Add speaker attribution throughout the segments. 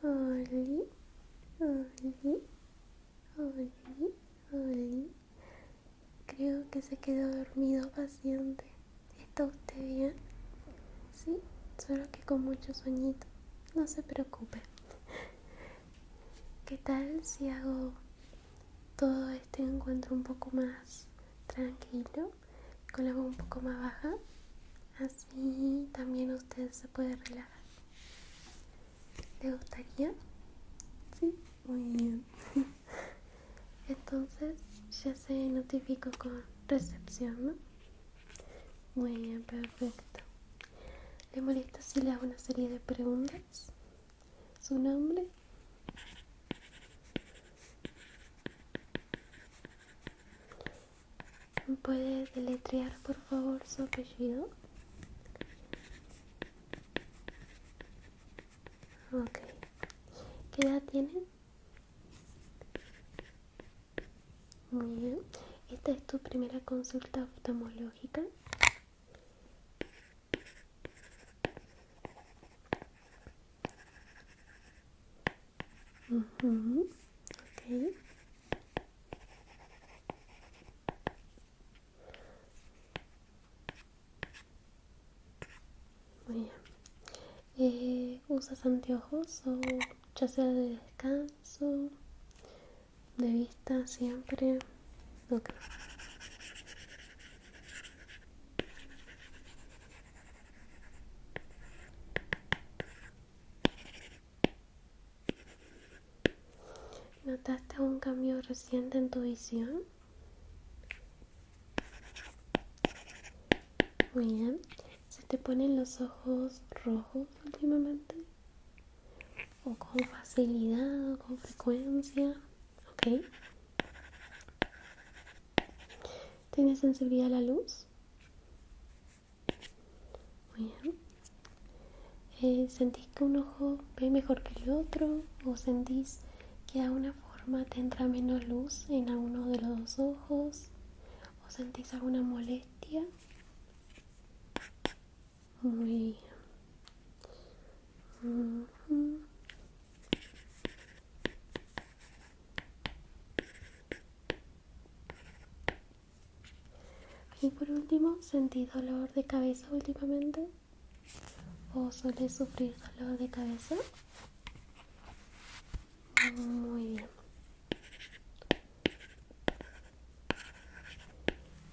Speaker 1: Oli, Oli, Oli, Oli. Creo que se quedó dormido paciente. ¿Está usted bien? Sí, solo que con mucho sueñito. No se preocupe. ¿Qué tal si hago todo este encuentro un poco más tranquilo, con la voz un poco más baja? Así también usted se puede relajar. ¿Le gustaría? Sí, muy bien. Entonces ya se notificó con recepción, ¿no? Muy bien, perfecto. ¿Le molesta si le hago una serie de preguntas? ¿Su nombre? ¿Me puede deletrear por favor su apellido? Ok. ¿Qué edad tiene? Muy bien. ¿Esta es tu primera consulta oftalmológica? Ok. Muy bien. ¿Usas anteojos o ya sea de descanso, de vista siempre? Ok. ¿Notaste un cambio reciente en tu visión? Muy bien. ¿Se te ponen los ojos rojos últimamente? ¿O con facilidad o con frecuencia? Ok. ¿Tienes sensibilidad a la luz? Muy bien. ¿Sentís que un ojo ve mejor que el otro? ¿O sentís que de alguna forma te entra menos luz en alguno de los dos ojos? ¿O sentís alguna molestia? Muy bien. Y por último, ¿sentís dolor de cabeza últimamente? ¿O sueles sufrir dolor de cabeza? Muy bien.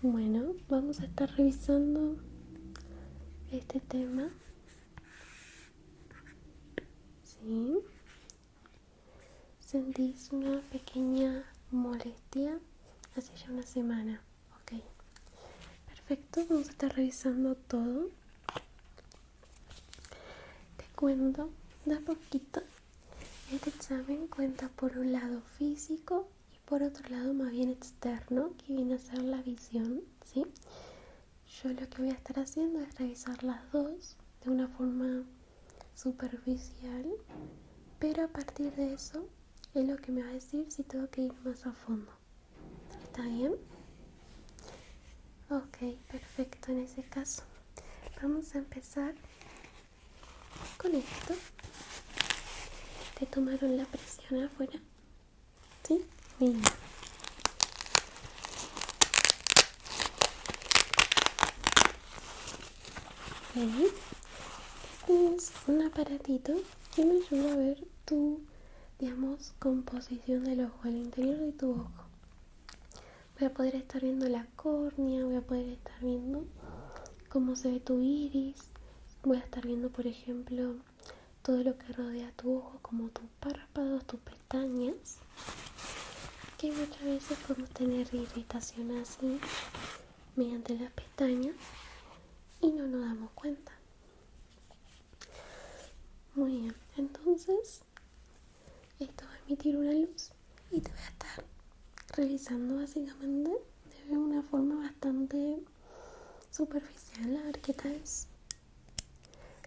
Speaker 1: Bueno, vamos a estar revisando este tema. ¿Sí? ¿Sentís una pequeña molestia hace ya una semana? Ok. Perfecto, vamos a estar revisando todo. Te cuento de a poquito. Este examen cuenta por un lado físico y por otro lado más bien externo, que viene a ser la visión, ¿sí? Yo lo que voy a estar haciendo es revisar las dos de una forma superficial, pero a partir de eso es lo que me va a decir si tengo que ir más a fondo. ¿Está bien? Ok, perfecto. En ese caso vamos a empezar con esto. ¿Te tomaron la presión afuera? ¿Sí? Bien. Ok. Es un aparatito que me ayuda a ver tu, digamos, composición del ojo, el interior de tu ojo. Voy a poder estar viendo la córnea, voy a poder estar viendo cómo se ve tu iris, voy a estar viendo, por ejemplo, todo lo que rodea tu ojo, como tus párpados, tus pestañas, que muchas veces podemos tener irritación así mediante las pestañas y no nos damos cuenta. Muy bien, entonces esto va a emitir una luz y te voy a estar revisando básicamente de una forma bastante superficial, a ver qué tal es.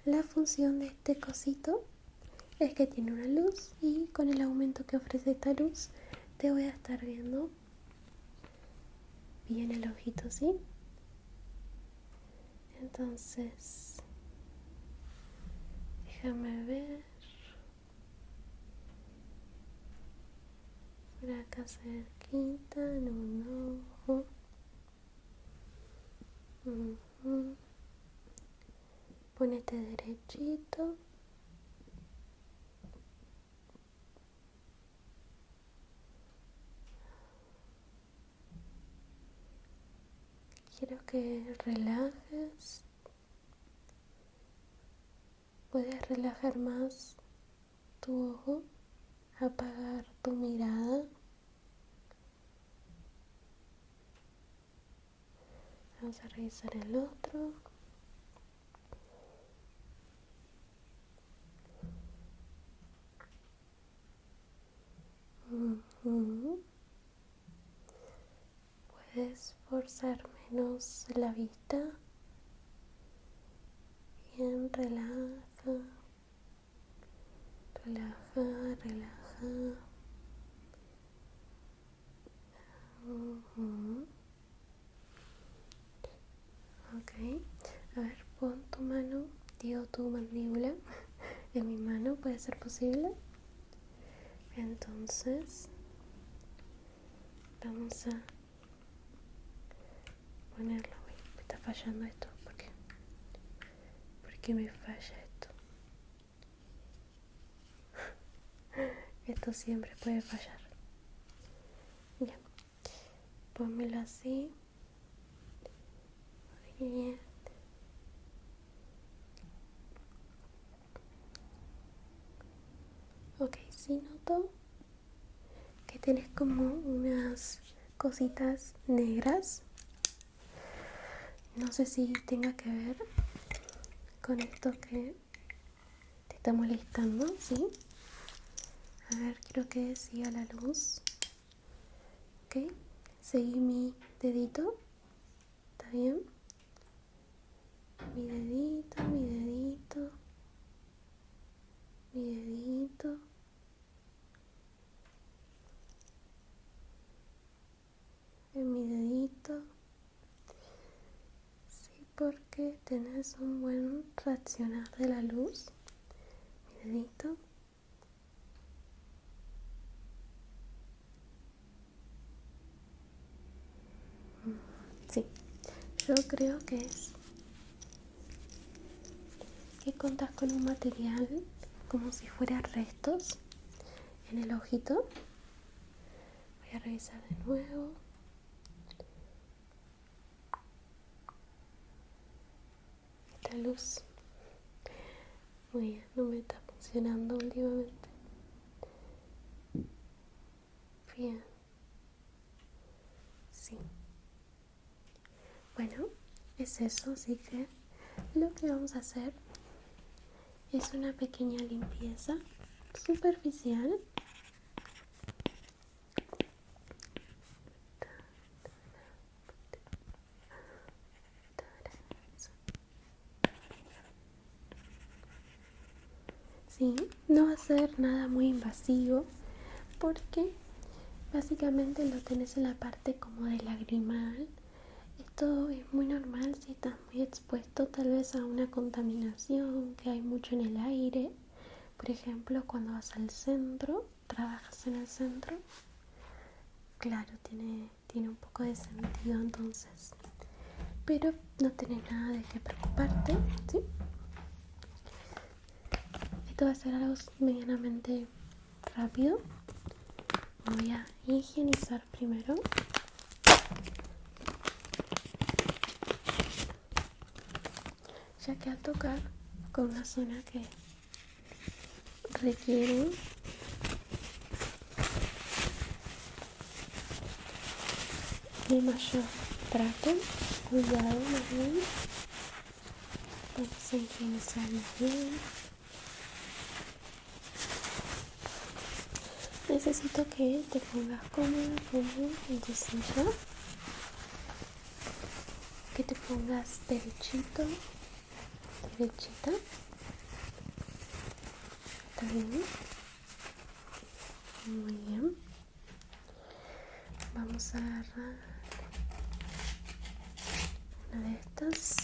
Speaker 1: La función de este cosito es que tiene una luz y con el aumento que ofrece esta luz te voy a estar viendo bien el ojito, ¿sí? Entonces, déjame ver. por acá cerquita, en un ojo. Ponete derechito. Quiero que relajes. Puedes relajar más tu ojo, apagar tu mirada. Vamos a revisar el otro. Puedes forzar menos la vista. Bien, relaja, relaja, relaja. Ok, a ver, pon tu mano, digo tu mandíbula, en mi mano, ¿puede ser posible? Entonces, vamos a ponerlo. Uy, me está fallando esto, ¿por qué? ¿Por qué me falla esto? Esto siempre puede fallar. Bien, pónmelo así. Bien. Ok, sí noto que tienes como unas cositas negras. No sé si tenga que ver con esto que te está molestando, ¿sí? A ver, quiero que siga la luz. Ok, seguí mi dedito. ¿Está bien? Mi dedito, mi dedito. Mi dedito. En mi dedito. Sí, porque tenés un buen reaccionar de la luz. Mi dedito. Sí, yo creo que es que contás con un material como si fuera restos en el ojito. Voy a revisar de nuevo. Esta luz, muy bien, no me está funcionando últimamente. Bien, sí. Bueno, es eso, así que lo que vamos a hacer es una pequeña limpieza superficial. Sí, no va a ser nada muy invasivo porque básicamente lo tenés en la parte como del lagrimal. Esto es muy normal si estás muy expuesto tal vez a una contaminación que hay mucho en el aire. Por ejemplo, cuando vas al centro, trabajas en el centro, claro, tiene un poco de sentido entonces. Pero no tenés nada de qué preocuparte, ¿sí? Esto va a ser algo medianamente rápido. Voy a higienizar primero. Ya que al tocar con una zona que requiere de mayor trato, cuidado más bien, vamos a higienizar más bien. Necesito que te pongas cómodo en tu silla, que te pongas derechito, derechita. ¿Está bien? Muy bien. Vamos a agarrar una de estas.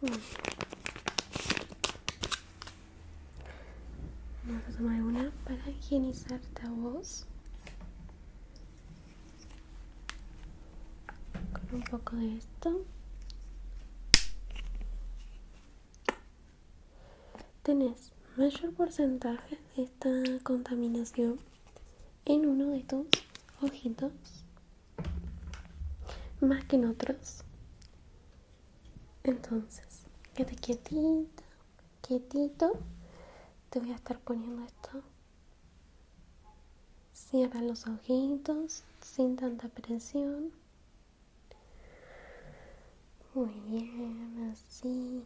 Speaker 1: Vamos a tomar una para higienizarte a vos. Con un poco de esto. Tenés mayor porcentaje de esta contaminación en uno de tus ojitos más que en otros. Entonces, quédate quietito, quietito. Te voy a estar poniendo esto. Cierra los ojitos sin tanta presión. Muy bien, así.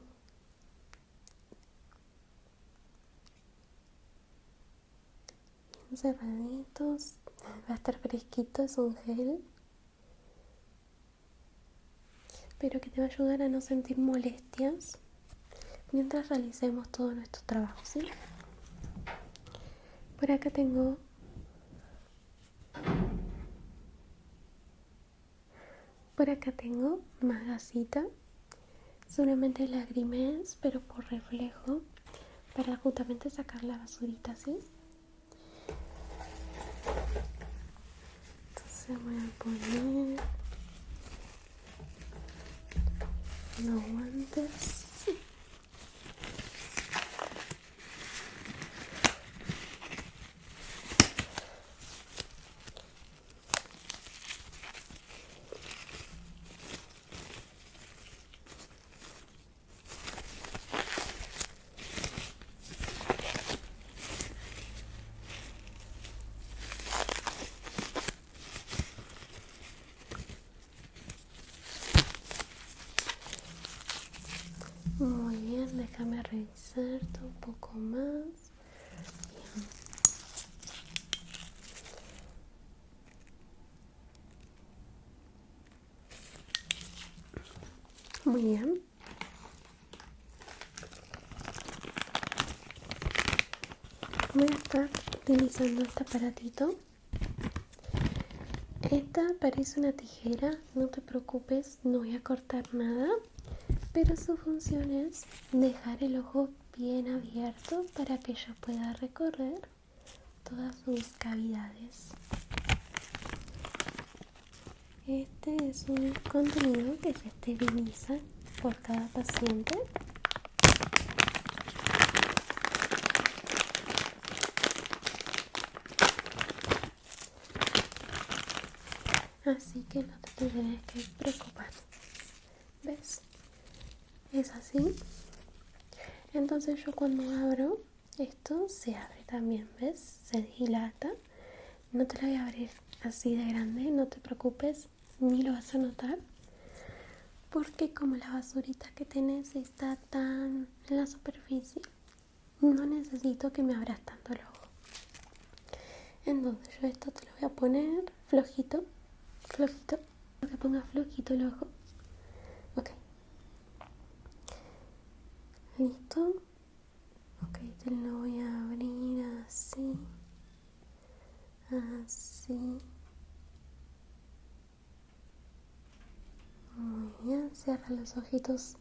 Speaker 1: Bien cerraditos. Va a estar fresquito, es un gel. Pero que te va a ayudar a no sentir molestias mientras realicemos todo nuestro trabajo, ¿sí? Por acá tengo más gasita. Seguramente lagrimes, pero por reflejo, para justamente sacar la basurita, ¿sí? Entonces voy a poner los guantes. Muy bien, déjame revisarte un poco más. Bien. Muy bien. Voy a estar utilizando este aparatito. Esta parece una tijera, no te preocupes, no voy a cortar nada, pero su función es dejar el ojo bien abierto para que ella pueda recorrer todas sus cavidades. Este es un contenido que se esteriliza por cada paciente. Así que no te tienes que preocupar. ¿Ves? Es así. Entonces yo cuando abro, esto se abre también, ¿ves? Se dilata. No te lo voy a abrir así de grande, no te preocupes, ni lo vas a notar. Porque como la basurita que tenés está tan en la superficie, no necesito que me abras tanto el ojo. Entonces yo esto te lo voy a poner flojito, flojito. Quiero que ponga flojito el ojo. Ok. ¿Listo? Ok, te lo voy a abrir así. Así. Muy bien, cierra los ojitos.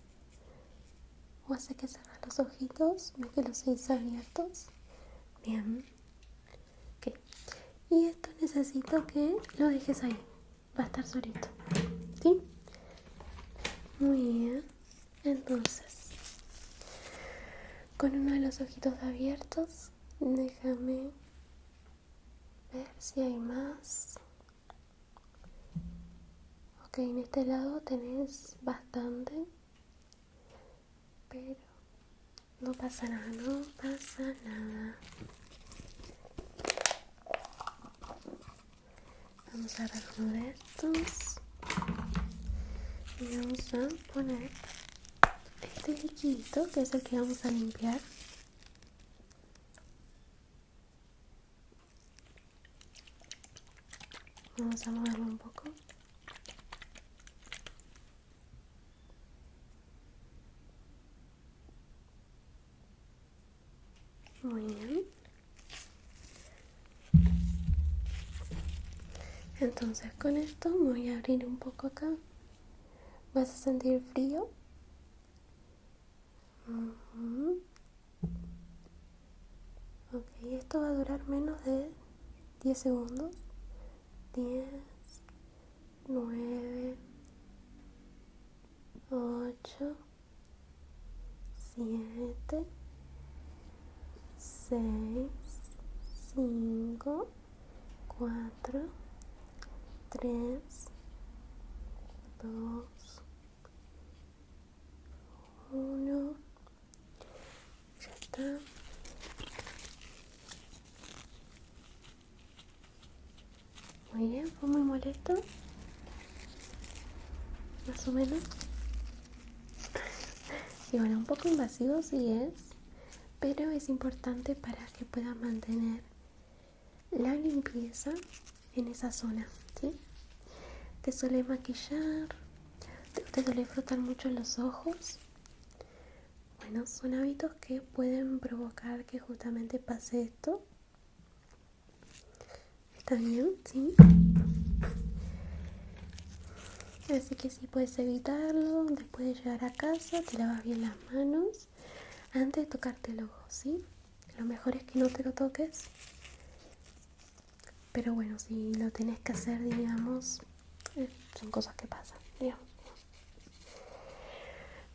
Speaker 1: O hace que cierra los ojitos. Ve que los 6 abiertos. Bien. Ok. Y esto necesito que lo dejes ahí. Va a estar solito. ¿Sí? Muy bien. Entonces, con uno de los ojitos abiertos, déjame ver si hay más. Ok, en este lado tenés bastante, pero no pasa nada, no pasa nada. Vamos a agarrar uno de estos y vamos a poner este liquidito, que es el que vamos a limpiar. Vamos a moverlo un poco. Muy bien. Entonces con esto me voy a abrir un poco acá. Vas a sentir frío. Ujú. Ok, esto va a durar menos de 10 segundos. 10, 9, 8, 7, 6, 5, 4, 3, 2, 1. Ya está. Muy bien, fue muy molesto. Más o menos. Y bueno, un poco invasivo sí es, pero es importante para que puedas mantener la limpieza en esa zona, ¿sí? Te suele maquillar, te suele frotar mucho los ojos. Bueno, son hábitos que pueden provocar que justamente pase esto. ¿Está bien? ¿Sí? Así que si puedes evitarlo, después de llegar a casa te lavas bien las manos antes de tocarte el ojo, ¿sí? Lo mejor es que no te lo toques. Pero bueno, si lo tenés que hacer, digamos, son cosas que pasan, digamos.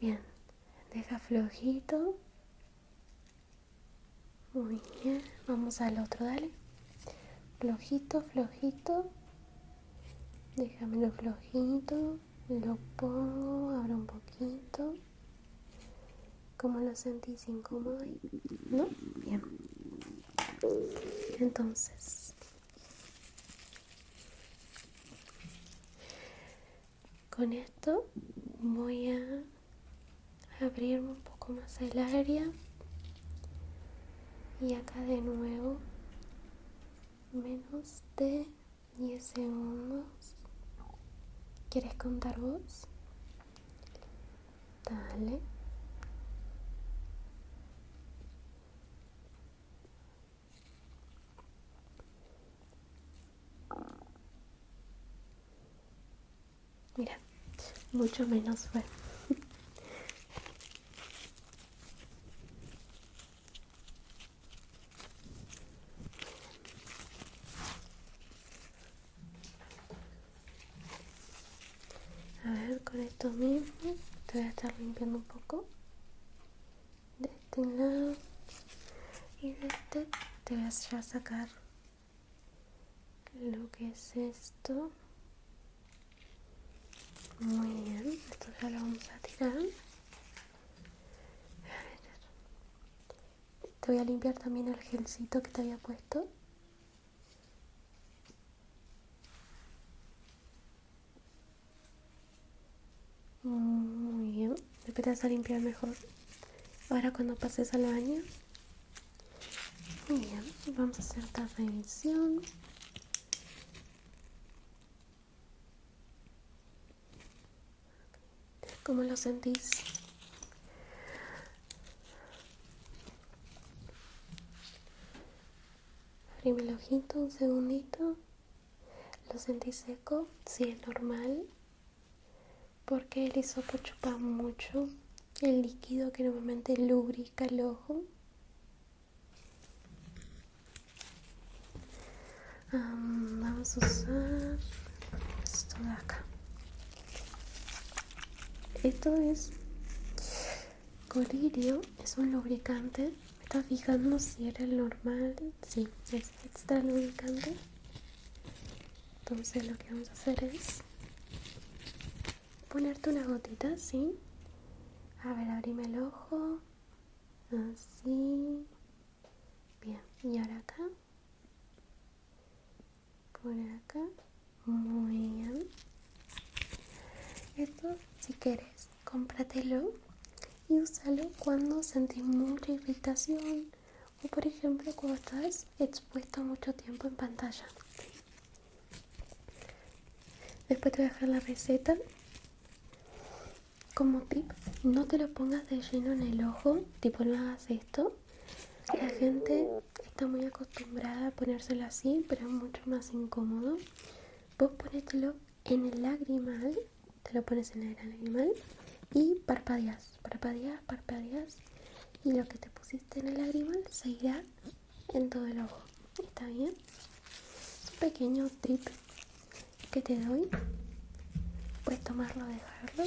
Speaker 1: Bien, deja flojito. Muy bien, vamos al otro, dale. Flojito, flojito. Déjamelo flojito. Lo pongo, abro un poquito. ¿Cómo lo sentís? ¿Incómodo ahí? ¿No? Bien. Entonces, con esto voy a abrirme un poco más el área. Y acá de nuevo, menos de 10 segundos. ¿Quieres contar vos? Dale. Mira, mucho menos fue. A ver, con esto mismo te voy a estar limpiando un poco de este lado y de este. Te voy a ya sacar lo que es esto. Muy bien, esto ya lo vamos a tirar. A ver. Te voy a limpiar también el gelcito que te había puesto. Muy bien, después te vas a limpiar mejor. Ahora cuando pases al baño. Muy bien, vamos a hacer esta revisión. ¿Cómo lo sentís? Abrime el ojito un segundito. ¿Lo sentís seco? Sí, es normal. Porque el hisopo chupa mucho el líquido que normalmente lubrica el ojo. Vamos a usar esto de acá. Esto es colirio, es un lubricante. Me estaba fijando si era el normal. Sí, es extra lubricante. Entonces lo que vamos a hacer es ponerte una gotita, ¿sí? A ver, abrime el ojo. Así. Bien, y ahora acá. Por acá. Muy bien. Esto, si quieres, cómpratelo y úsalo cuando sentís mucha irritación o, por ejemplo, cuando estás expuesto mucho tiempo en pantalla. Después te voy a dejar la receta. Como tip, no te lo pongas de lleno en el ojo, tipo no hagas esto. La gente está muy acostumbrada a ponérselo así, pero es mucho más incómodo. Vos ponételo en el lagrimal, te lo pones en el lagrimal y parpadeas y lo que te pusiste en el lagrimal se irá en todo el ojo. ¿Está bien? Es un pequeño tip que te doy. Puedes tomarlo o dejarlo.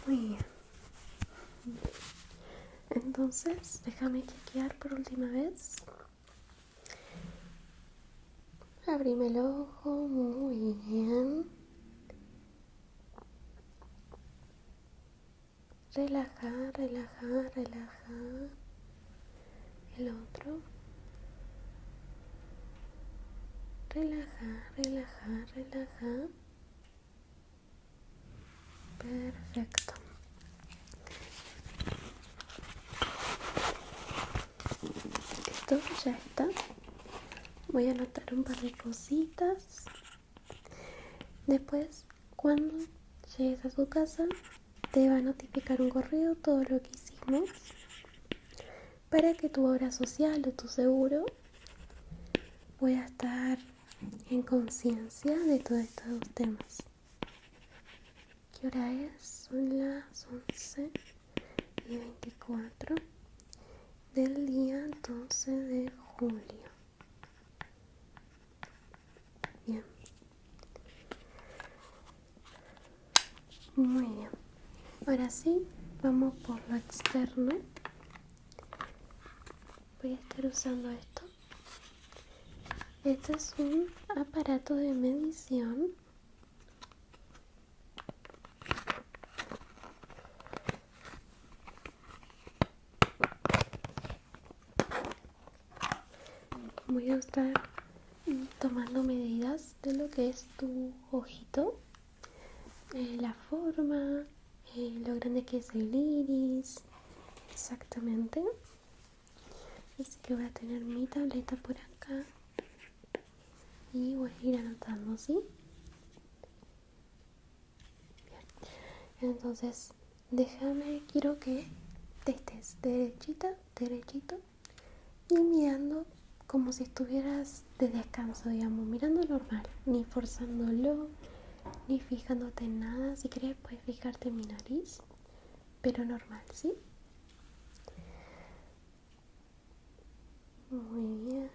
Speaker 1: Muy bien. Entonces, déjame chequear por última vez. Abrime el ojo, muy bien. Relaja. El otro. Relaja. Perfecto. Esto ya está. Voy a anotar un par de cositas. Después, cuando llegues a tu casa, te va a notificar un correo todo lo que hicimos para que tu obra social o tu seguro pueda estar en conciencia de todos estos temas. ¿Qué hora es? Son las 11:24 del día 12 de julio. Bien. Muy bien. Ahora sí, vamos por lo externo. Voy a estar usando esto. Este es un aparato de medición. Voy a estar tomando medidas de lo que es tu ojito, la forma, lo grande que es el iris, exactamente. Así que voy a tener mi tableta por acá y voy a ir anotando, ¿sí? Bien. Entonces, quiero que te estés derechito y mirando como si estuvieras de descanso, digamos, mirando normal, ni forzándolo, ni fijándote en nada. Si quieres puedes fijarte en mi nariz, pero normal, ¿sí? Muy bien.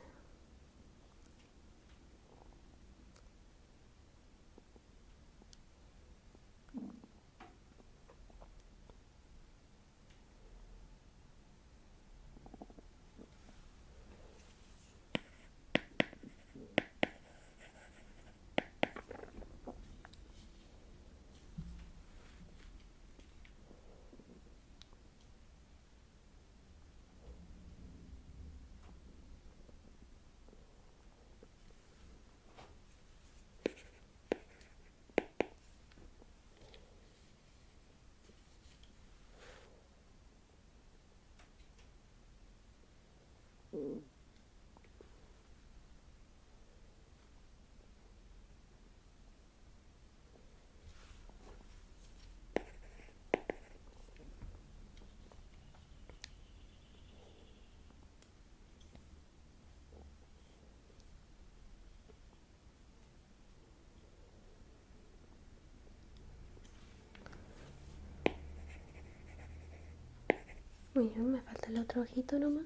Speaker 1: Muy bien, me falta el otro ojito nomás.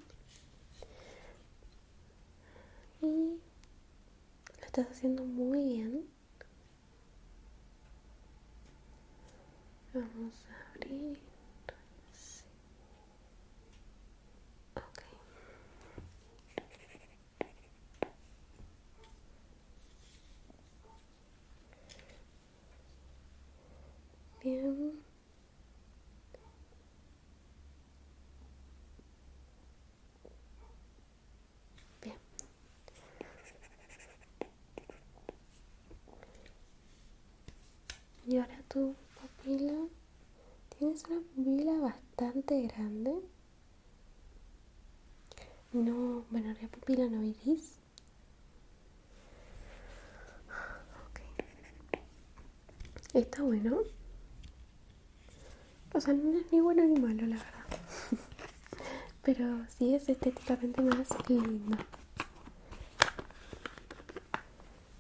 Speaker 1: Y lo estás haciendo muy bien. Vamos a abrir. Sí. Ok. Bien. Bien. Y ahora tu pupila. Tienes una pupila bastante grande. No, bueno, la pupila no iris. Ok. Está bueno. O sea, no es ni bueno ni malo, la verdad. pero sí es estéticamente más lindo.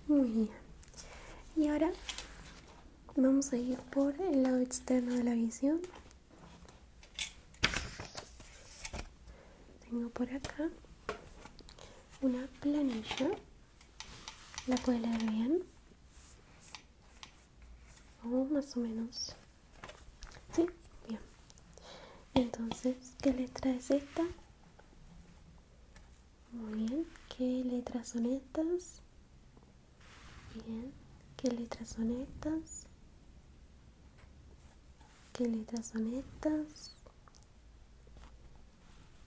Speaker 1: Muy bien. Y ahora vamos a ir por el lado externo de la visión. Tengo por acá una planilla. ¿La puede leer bien? O más o menos. Sí, bien. Entonces, ¿qué letra es esta? Muy bien. ¿Qué letras son estas? Bien. ¿Qué letras son estas? ¿Qué letras son estas?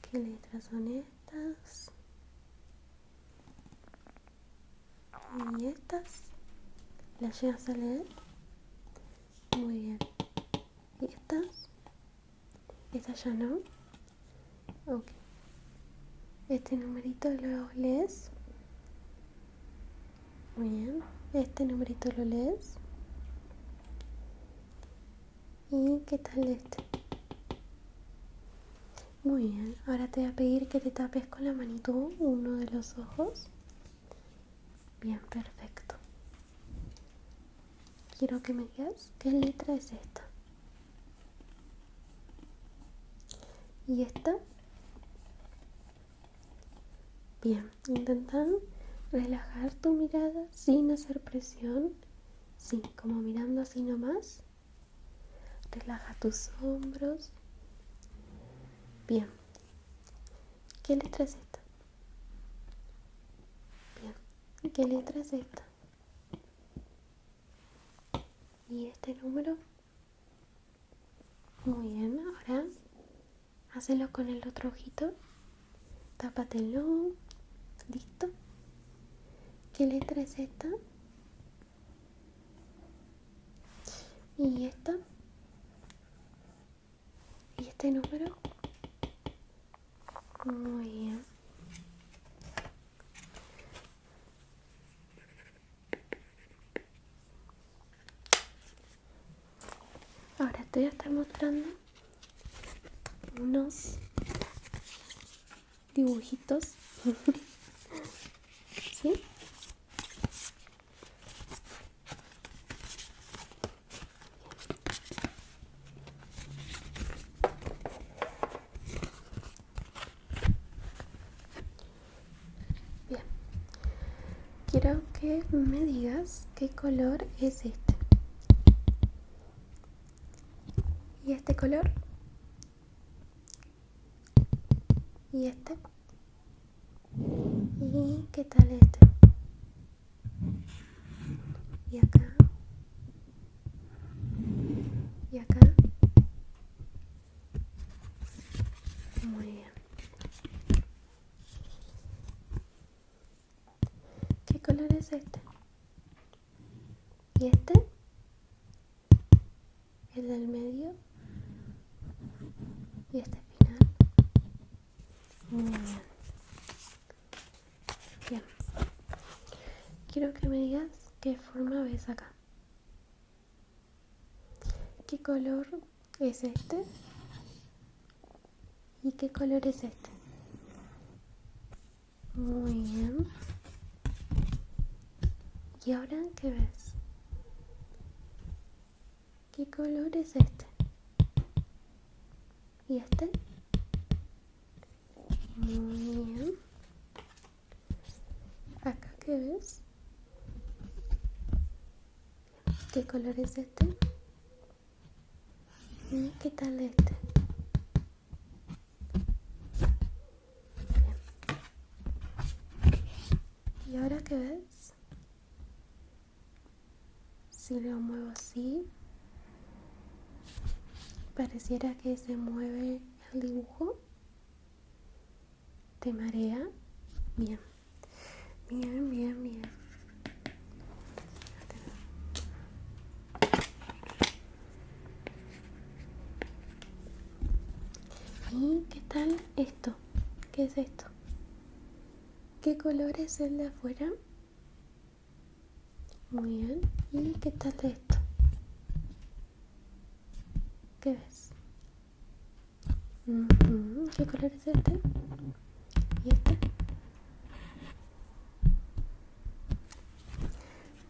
Speaker 1: ¿Qué letras son estas? ¿Y estas? ¿Las llegas a leer? Muy bien. ¿Y estas? ¿Estas ya no? Ok. ¿Este numerito lo lees? Muy bien. ¿Este numerito lo lees? ¿Y qué tal este? Muy bien. Ahora te voy a pedir que te tapes con la manito uno de los ojos. Bien, perfecto. Quiero que me digas qué letra es esta. ¿Y esta? Bien, intenta relajar tu mirada sin hacer presión. Sí, como mirando así nomás. Relaja tus hombros. Bien. ¿Qué letra es esta? Bien. ¿Y qué letra es esta? ¿Y este número? Muy bien. Ahora, hacelo con el otro ojito. Tápatelo. ¿Listo? ¿Qué letra es esta? ¿Y esta? ¿Y este número? Muy bien. Ahora te voy a estar mostrando unos dibujitos. ¿Sí? Bien. Quiero que me digas qué color es este. ¿Y este color? ¿Y este? ¿Y qué tal este? ¿Y acá? ¿Y acá? Muy bien. ¿Qué color es este? ¿Y este? ¿El del medio? ¿Y este final? Muy bien. Bien. Quiero que me digas qué forma ves acá. ¿Qué color es este? ¿Y qué color es este? Muy bien. ¿Y ahora qué ves? ¿Qué color es este? ¿Y este? Muy bien. ¿Acá qué ves? ¿Qué color es este? ¿Y qué tal este? Bien. ¿Y ahora qué ves? Si lo muevo así, pareciera que se mueve el dibujo. ¿Te marea? Bien. Bien, bien, bien. ¿Y qué tal esto? ¿Qué es esto? ¿Qué color es el de afuera? Muy bien. ¿Y qué tal esto? ¿Qué ves? ¿Qué color es este? ¿Y este?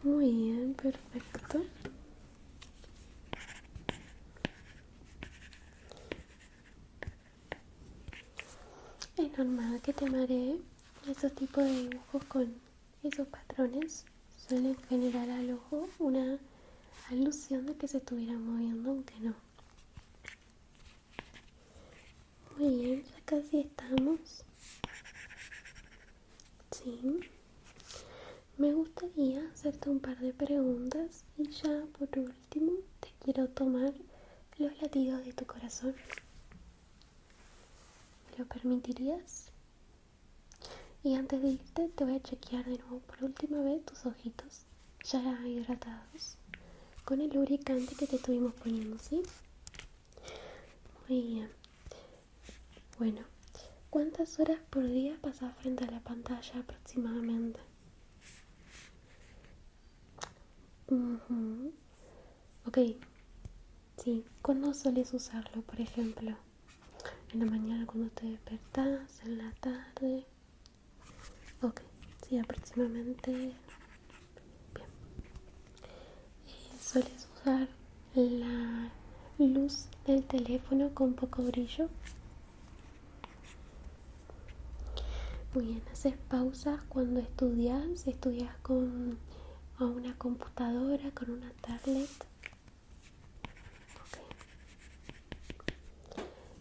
Speaker 1: Muy bien, perfecto. Es normal que te maree. Esos tipos de dibujos con esos patrones suelen generar al ojo una alusión de que se estuvieran moviendo, aunque no. Muy bien, ya casi estamos. Sí. Me gustaría hacerte un par de preguntas y ya por último te quiero tomar los latidos de tu corazón. ¿Me lo permitirías? Y antes de irte te voy a chequear de nuevo por última vez tus ojitos ya hidratados con el lubricante que te estuvimos poniendo, ¿sí? Muy bien. Bueno, ¿cuántas horas por día pasas frente a la pantalla aproximadamente? Ok, sí. ¿Cuándo sueles usarlo, por ejemplo? ¿En la mañana cuando te despertás? ¿En la tarde? Ok, sí, aproximadamente. Bien. ¿Sueles usar la luz del teléfono con poco brillo? Muy bien, ¿haces pausas cuando estudias? ¿Estudias con a una computadora, con una tablet? Ok.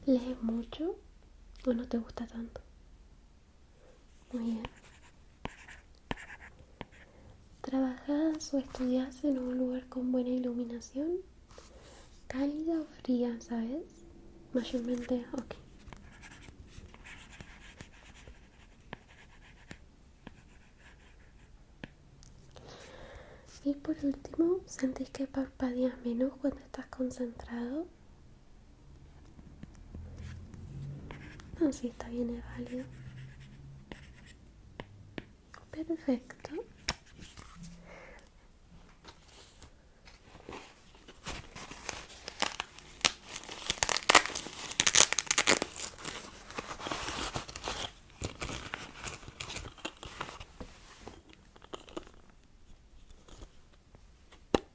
Speaker 1: ¿Lees mucho o no te gusta tanto? Muy bien. ¿Trabajas o estudias en un lugar con buena iluminación? ¿Cálida o fría, sabes? Mayormente, ok. Y por último, ¿sentís que parpadeas menos cuando estás concentrado? No, sí, está bien, es válido. Perfecto.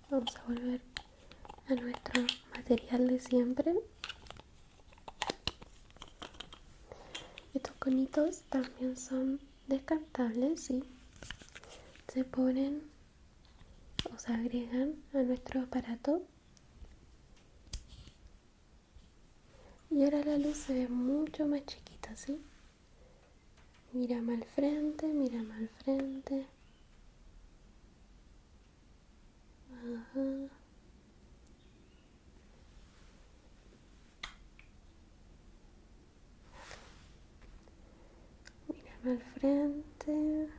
Speaker 1: Vamos a volver a nuestro material de siempre. Estos conitos también son descartables, ¿sí? Se ponen o se agregan a nuestro aparato. Y ahora la luz se ve mucho más chiquita, ¿sí? Mírame al frente, mírame al frente. Ajá. Mírame al frente.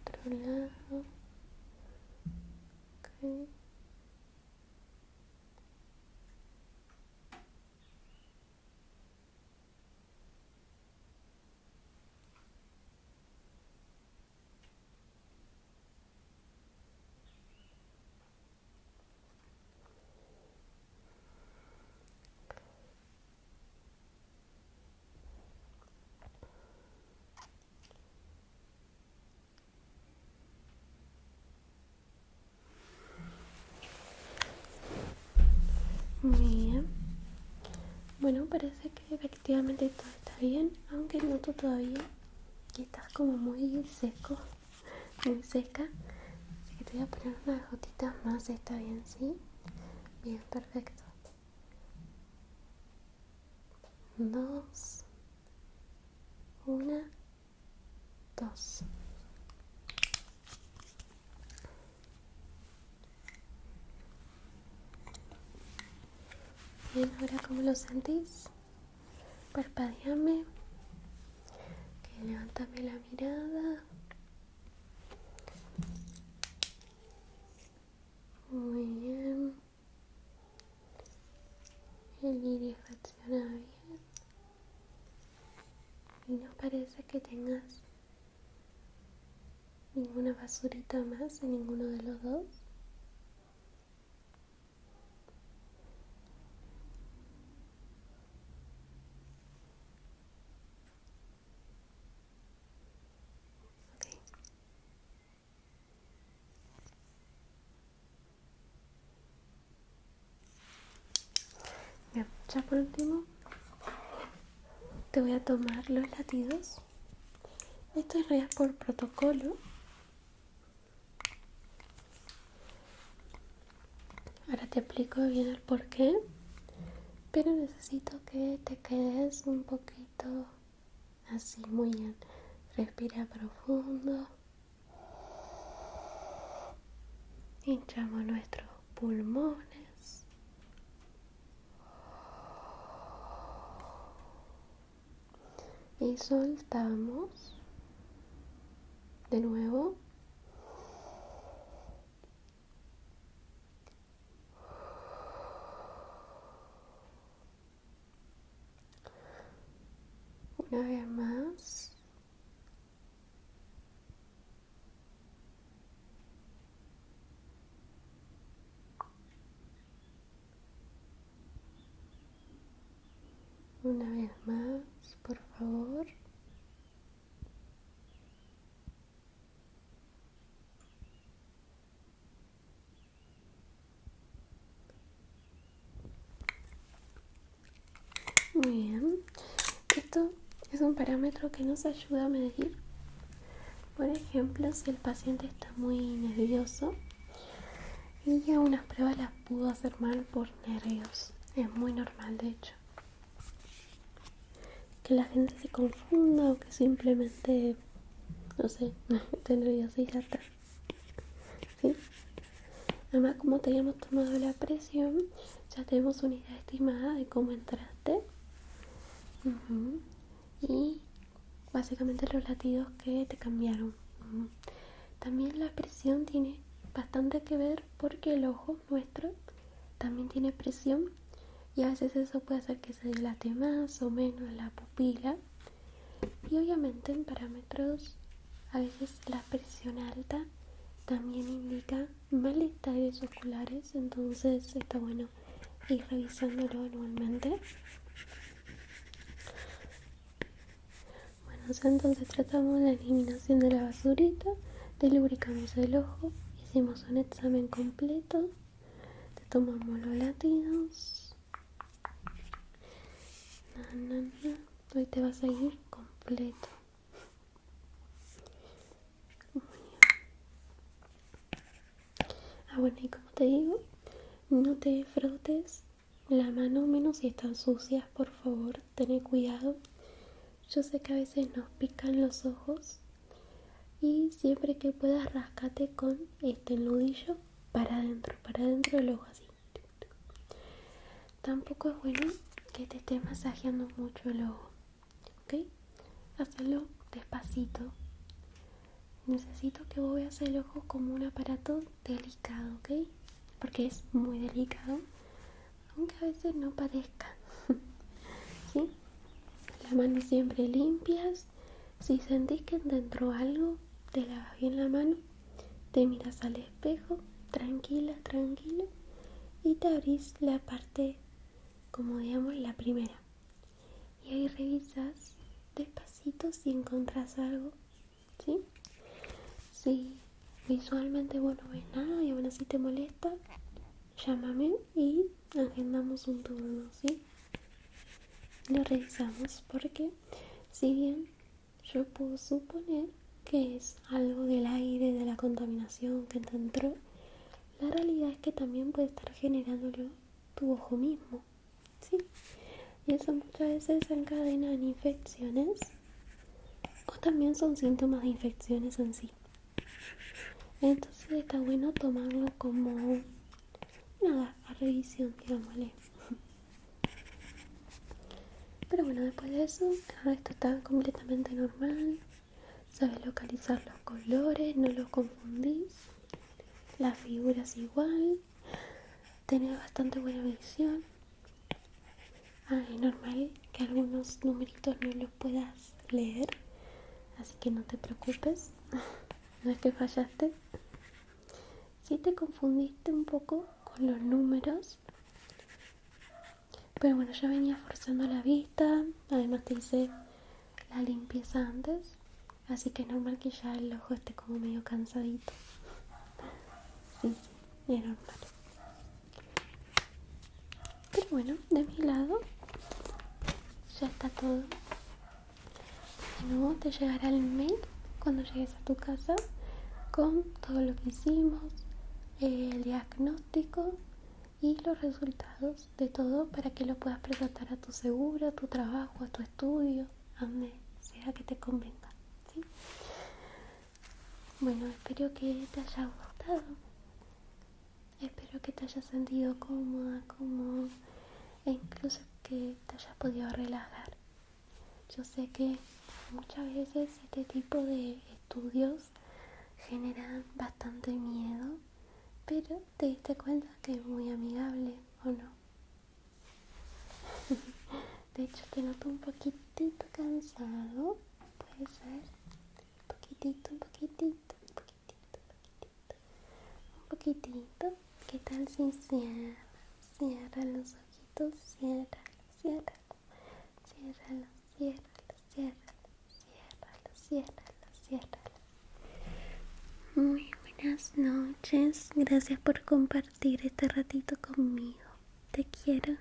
Speaker 1: Otro lado. Ok. Muy bien. Bueno, parece que efectivamente todo está bien, aunque noto todavía que estás como muy seco, muy seca. Así que te voy a poner unas gotitas más, ¿está bien? ¿Sí? Bien, perfecto. 2, 1, 2. Bien, ahora ¿cómo lo sentís? Parpadeame, que levántame la mirada. Muy bien. El iris reacciona bien. Y no parece que tengas Ninguna basurita más en ninguno de los dos. Okay. Bien, ya por último te voy a tomar los latidos. Esto es real por protocolo. Ahora te explico bien el por qué, pero necesito que te quedes un poquito así, muy bien. Respira profundo. Hinchamos nuestros pulmones. Y soltamos. De nuevo. Una vez más. Una vez más, por favor. Muy bien. Esto es un parámetro que nos ayuda a medir. Por ejemplo, si el paciente está muy nervioso y a unas pruebas las pudo hacer mal por nervios. Es muy normal, de hecho. Que la gente se confunda o que simplemente, no sé, esté nerviosa y ya está. ¿Sí? Además, como teníamos tomado la presión, ya tenemos una idea estimada de cómo entraste. Y básicamente los latidos que te cambiaron. También la presión tiene bastante que ver porque el ojo nuestro también tiene presión y a veces eso puede hacer que se dilate más o menos la pupila. Y obviamente en parámetros, a veces la presión alta también indica malestares oculares, entonces está bueno ir revisándolo anualmente. Bueno, entonces tratamos la eliminación de la basurita, delubricamos el ojo, hicimos un examen completo, te tomamos los latidos. Hoy te vas a ir completo. Bueno, y como te digo, no te frotes la mano menos si están sucias, por favor, ten cuidado. Yo sé que a veces nos pican los ojos y siempre que puedas rascate con este nudillo para adentro del ojo así. Tampoco es bueno que te estés masajeando mucho el ojo, ¿ok? Hazlo despacito. Necesito que vos veas el ojo como un aparato delicado, ¿ok? Porque es muy delicado, aunque a veces no parezca. ¿Sí? Las manos siempre limpias. Si sentís que te entró algo, te lavas bien la mano, te miras al espejo, tranquila, y te abrís la parte, como digamos, la primera. Y ahí revisas despacito si encontrás algo, ¿sí? Si visualmente vos no ves nada y aún así te molesta, llámame y agendamos un turno, ¿sí? Lo revisamos porque si bien yo puedo suponer que es algo del aire, de la contaminación que te entró, la realidad es que también puede estar generándolo tu ojo mismo, ¿sí? Y eso muchas veces desencadena en infecciones o también son síntomas de infecciones en sí. Entonces está bueno tomarlo como nada, a revisión, digámosle. Pero bueno, después de eso, el resto está completamente normal. Sabes localizar los colores, no los confundís. Las figuras igual. Tenés bastante buena visión. Es normal que algunos numeritos no los puedas leer, así que no te preocupes. No es que fallaste. Sí te confundiste un poco con los números. Pero bueno, yo venía forzando la vista. Además te hice la limpieza antes. Así que es normal que ya el ojo esté como medio cansadito. Sí, es normal. Pero bueno, de mi lado ya está todo. De nuevo te llegará el mail cuando llegues a tu casa con todo lo que hicimos, el diagnóstico y los resultados de todo para que lo puedas presentar a tu seguro, a tu trabajo, a tu estudio, a donde sea que te convenga, ¿sí? Bueno, espero que te haya gustado. Espero que te hayas sentido cómoda, cómodo e incluso que te hayas podido relajar. Yo sé que muchas veces este tipo de estudios generan bastante miedo, pero te diste cuenta que es muy amigable, ¿o no? De hecho, te noto un poquitito cansado, puede ser. Un poquitito, un poquitito, un poquitito, un poquitito. ¿Qué tal si cierra los ojitos? Ciérralo, ciérralo, ciérralo, ciérralo, ciérralo, ciérralo. Muy buenas noches. Gracias por compartir este ratito conmigo. Te quiero.